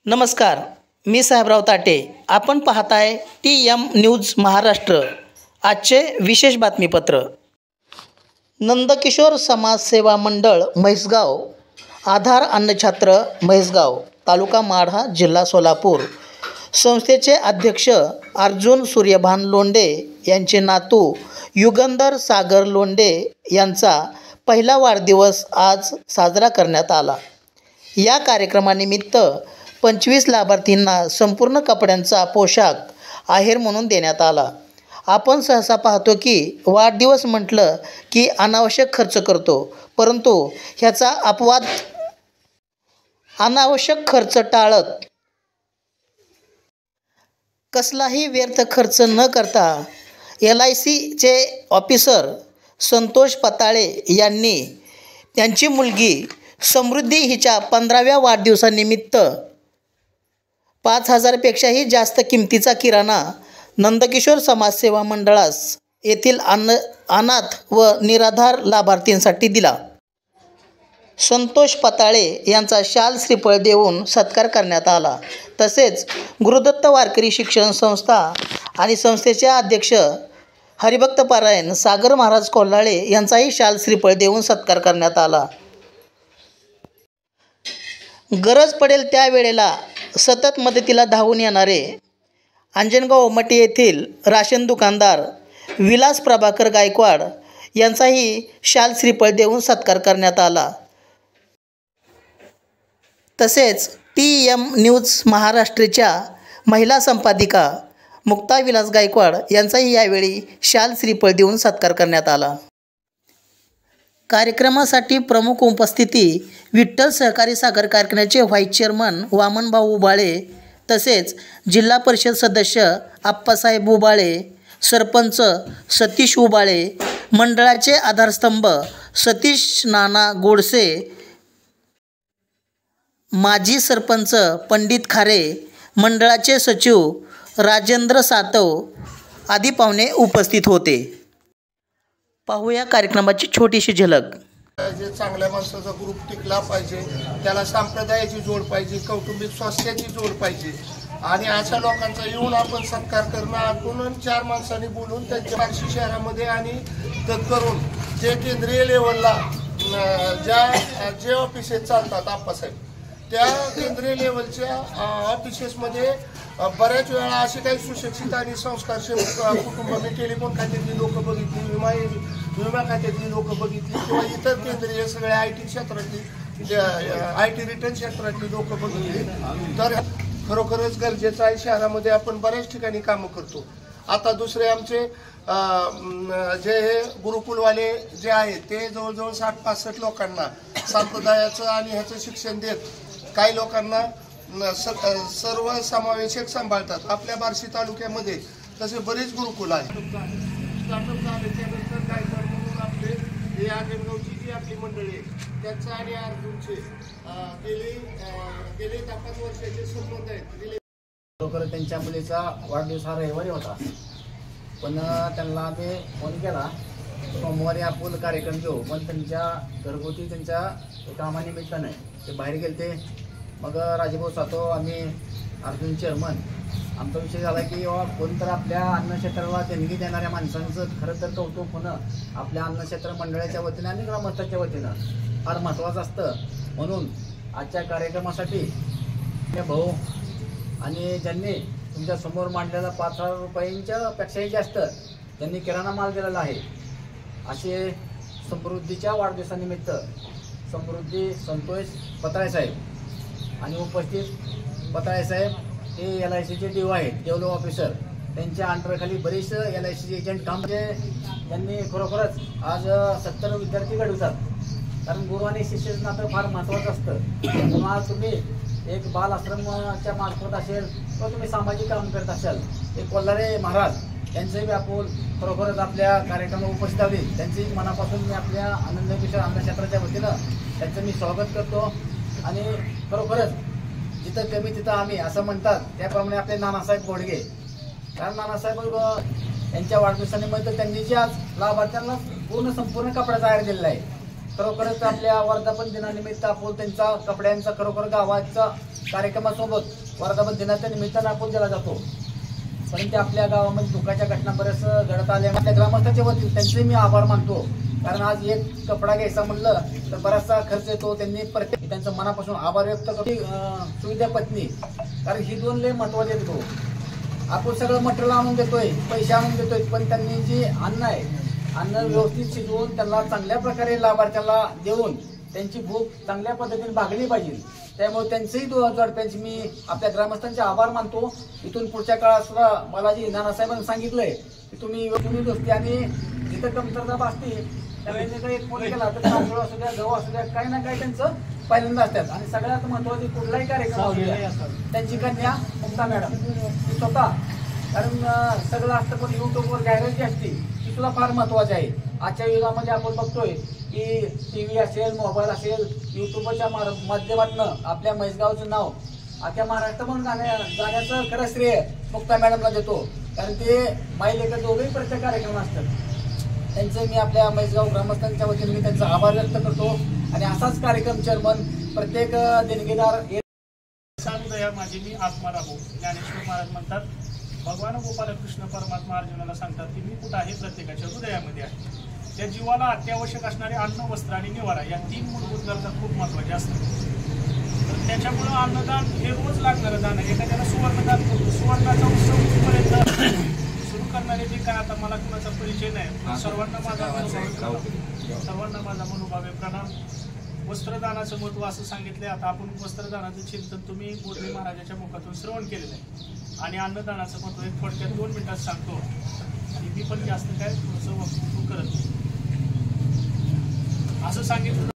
नमस्कार, मी साहेबराव ताटे. आपण पाहताय TM न्यूज महाराष्ट्र. आजचे विशेष बातमीपत्र. नंदकिशोर समाजसेवा मंडळ म्हैसगाव, आधार अन्नछत्र म्हैसगाव, तालुका माढा, जिल्हा सोलापूर. संस्थेचे अध्यक्ष अर्जुन सूर्यभान लोंढे यांचे नातू युगंधर सागर लोंढे यांचा पहिला वाढदिवस आज साजरा करण्यात आला. या कार्यक्रमानिमित्त 25 लाभार्थींना संपूर्ण कपड्यांचा पोशाख आहेर म्हणून देण्यात आला. आपण सहसा पाहतो की वाढदिवस म्हटलं की अनावश्यक खर्च करतो, परंतु ह्याचा अपवाद अनावश्यक खर्च टाळत कसलाही व्यर्थ खर्च न करता LICचे ऑफिसर संतोष पताळे यांनी त्यांची मुलगी समृद्धी हिच्या 15व्या वाढदिवसानिमित्त 5,000 पेक्षाही जास्त किमतीचा किराणा नंदकिशोर समाजसेवा मंडळास येथील अनाथ व निराधार लाभार्थींसाठी दिला. संतोष पताळे यांचा शाल श्रीफळ देऊन सत्कार करण्यात आला. तसेच गुरुदत्त वारकरी शिक्षण संस्था आणि संस्थेचे अध्यक्ष हरिभक्त पारायण सागर महाराज कोल्हाळे यांचाही शाल श्रीफळ देऊन सत्कार करण्यात आला. गरज पडेल त्या वेळेला सतत मदतीला धावून येणारे अंजनगाव उमटी येथील राशन दुकानदार विलास प्रभाकर गायकवाड यांचाही शाल श्रीफळ देऊन सत्कार करण्यात आला. तसेच TM न्यूज महाराष्ट्राच्या महिला संपादिका मुक्ता विलास गायकवाड यांचाही यावेळी शाल श्रीफळ देऊन सत्कार करण्यात आला. कार्यक्रमासाठी प्रमुख उपस्थिती विठ्ठल सहकारी साखर कारखान्याचे व्हाईस चेअरमन वामनभाऊ उबाळे, तसेच जिल्हा परिषद सदस्य आप्पासाहेब उबाळे, सरपंच सतीश उबाळे, मंडळाचे आधारस्तंभ सतीश नाना गोडसे, माजी सरपंच पंडित खारे, मंडळाचे सचिव राजेंद्र सातव आदी पाहुणे उपस्थित होते. पाहूया कार्यक्रमाची छोटीशी झलक. जे चांगल्या माणसाचा ग्रुप टिकला पाहिजे, त्याला संप्रदायाची जोड पाहिजे, कौटुंबिक स्वास्थ्याची जोड पाहिजे आणि अशा लोकांचा येऊन आपण सत्कार करणं, आपण 4 माणसांनी बोलून त्यांच्या बार्शी शहरामध्ये आणि करून जे केंद्रीय लेवलला जे ऑफिसेस चालतात आप्पासाहेब, त्या केंद्रीय लेवलच्या ऑफिसेसमध्ये बऱ्याच वेळा असे काही सुशिक्षित आणि संस्कारशील कुटुंब मी टेलिफोन खात्यातली लोक बघितली, विमा खात्यातली लोक बघितली किंवा इतर केंद्रीय सगळ्या IT क्षेत्रातली IT रिटर्न क्षेत्रातली लोक बघितली. तर खरोखरच गरजेचं आहे. शहरामध्ये आपण बऱ्याच ठिकाणी कामं करतो. आता दुसरे आमचे जे हे गुरुकुलवाले जे आहेत ते जवळजवळ 60-65 लोकांना संप्रदायाचं आणि ह्याचं शिक्षण देत काही लोकांना सर्व समावेशक सांभाळतात. आपल्या बार्शी तालुक्यामध्ये तसे बरेच गुरुकुल आहेत. स्टार्टअप झाल्याच्यानंतर काय कर म्हणून आपले हे आगरगावची जी आपली मंडळी आहे त्यांचं आणि अर्जुनचे गेले 5 वर्षाचे संबंध आहेत. लवकर त्यांच्या मुलीचा वाढदिवस हा रविवारी होता, पण त्यांना आम्ही फोन केला सोमवारी आपण कार्यक्रम घेऊ, पण त्यांच्या घरगुती त्यांच्या कामानिमित्ताने ते बाहेर गेले. ते मग राजेभाऊ सातव आम्ही अर्जुन चेअरमन आमचा विषय झाला की कोण तर आपल्या अन्नक्षेत्राला देणगी देणाऱ्या माणसांचं खरं तर कौतुक होणं आपल्या अन्नक्षेत्र मंडळाच्या वतीनं आणि ग्रामस्थांच्या वतीनं फार महत्त्वाचं असतं. म्हणून आजच्या कार्यक्रमासाठी भाऊ आणि ज्यांनी तुमच्या समोर मांडलेला 5,000 रुपयांच्या पेक्षाही जास्त त्यांनी किराणा माल दिलेला आहे, असे समृद्धीच्या वाढदिवसानिमित्त समृद्धी संतोष पताळे साहेब आणि उपस्थित पताळे साहेब हे LICचे DO आहेत, डेव्हलप ऑफिसर. त्यांच्या अंडरखाली बरेच LICचे एजंट काम त्यांनी खरोखरच आज 70 विद्यार्थी घडवतात. कारण गुरु आणि शिष्याचं नातं फार महत्त्वाचं असतं. म्हणून आज तुम्ही एक बाल आश्रमाच्या मार्फत असेल किंवा तुम्ही सामाजिक काम करत असाल, एक कोल्हारे महाराज यांचंही आपण खरोखरच आपल्या कार्यक्रमात उपस्थित आले. त्यांचंही मनापासून मी आपल्या नंदकिशोर अन्नक्षेत्राच्या वतीनं त्यांचं मी स्वागत करतो. आणि खरोखरच जिथं कमी तिथं आम्ही असं म्हणतात, त्याप्रमाणे आपले नानासाहेब गोडगे, कारण नानासाहेब यांच्या वाढदिवसानिमित्त त्यांनी जे आज लाभार्थ्यांना संपूर्ण कपड्याचा आहेर दिलेला आहे. खरोखरच आपल्या वर्धापन दिनानिमित्त आपण त्यांचा कपड्यांचा खरोखर गावाचा कार्यक्रमासोबत वर्धापन दिनाच्या निमित्तानं आपण दिला जातो. परंतु आपल्या गावामध्ये दुःखाच्या घटना बऱ्याच घडत आल्या. आपल्या ग्रामस्थांच्या वतीने त्यांचे मी आभार मानतो. कारण आज एक कपडा घ्यायचा म्हणलं तर बराचसा खर्च येतो. त्यांनी प्रत्येक त्यांचं मनापासून आभार व्यक्त करतो. सुविधा पत्नी, कारण ही दोन लय महत्वाचे देतो. आपण सगळं मटेरियल आणून देतोय, पैसे आणून देतोय, पण त्यांनी जी अन्न आहे, अन्न व्यवस्थित शिजवून त्यांना चांगल्या प्रकारे लाभार्थ्याला देऊन त्यांची भूक चांगल्या पद्धतीने भागली पाहिजे. त्यामुळे त्यांचेही 2000 मी आपल्या ग्रामस्थांचे आभार मानतो. इथून पुढच्या काळात सुद्धा मला जी नानासाहेबांनी सांगितलंय की तुम्ही दोस्ती आणि जिथं कमतरता भासते त्यावेळी काही फोन केला तर तांदूळ असू द्या, गहू असू द्या, काही ना काही त्यांचं पहिल्यांदा असतात. आणि सगळ्यात महत्वाचे कुठलाही कार्यक्रम असू द्या, त्यांची कन्या मुक्ता मॅडम ती स्वतः, कारण सगळं असतं पण युट्यूबवर जाहिरात जी असते ती सुद्धा फार महत्वाची आहे. आजच्या युगामध्ये आपण बघतोय की TV असेल, मोबाईल असेल, युट्यूबच्या माध्यमातून आपल्या म्हैसगावचं नाव अख्ख्या महाराष्ट्रामध्ये जाण्याचं खरं श्रेय मुक्ता मॅडमला देतो. कारण ते माईलेकर दोघेही प्रत्येक कार्यक्रम असतात. त्यांचे मी आपल्या म्हैसगाव ग्रामस्थांच्या वतीने मी त्यांचा आभार व्यक्त करतो. आणि असाच कार्यक्रम चेअरमन प्रत्येक देणगीदार साधुदया माझी मी आत्मा राहू. ज्ञानेश्वर महाराज म्हणतात, भगवान गोपाल कृष्ण परमात्मा अर्जुनाला सांगतात की मी कुठं आहे, प्रत्येकाच्या हृदयामध्ये आहे. त्या जीवाला अत्यावश्यक असणारे अन्न, वस्त्र आणि निवारा या 3 मूलभूत गरजा खूप महत्त्वाच्या असतात. तर त्याच्यामुळं अन्नदान हे रोज लागणारं दान आहे. एखाद्याला सुवर्णदान करतो, सुवर्णाचा उत्सव पर्यंत सुरू करणारे जे काय, आता मला कुणाचा परिचय नाही, सर्वांना माझा मनोभावे प्रणाम. वस्त्रदानाचं महत्त्व असं सांगितलंय. आता आपण वस्त्रदानाचं चिंतन तुम्ही बोधले महाराजाच्या मुखातून श्रवण केलेलं आहे. आणि अन्नदानाचं महत्त्व एक थोडक्यात 2 मिनिटात सांगतो. आणि मी पण जास्त काय थोडंसं वक्तव्य करत असं सांगितलं.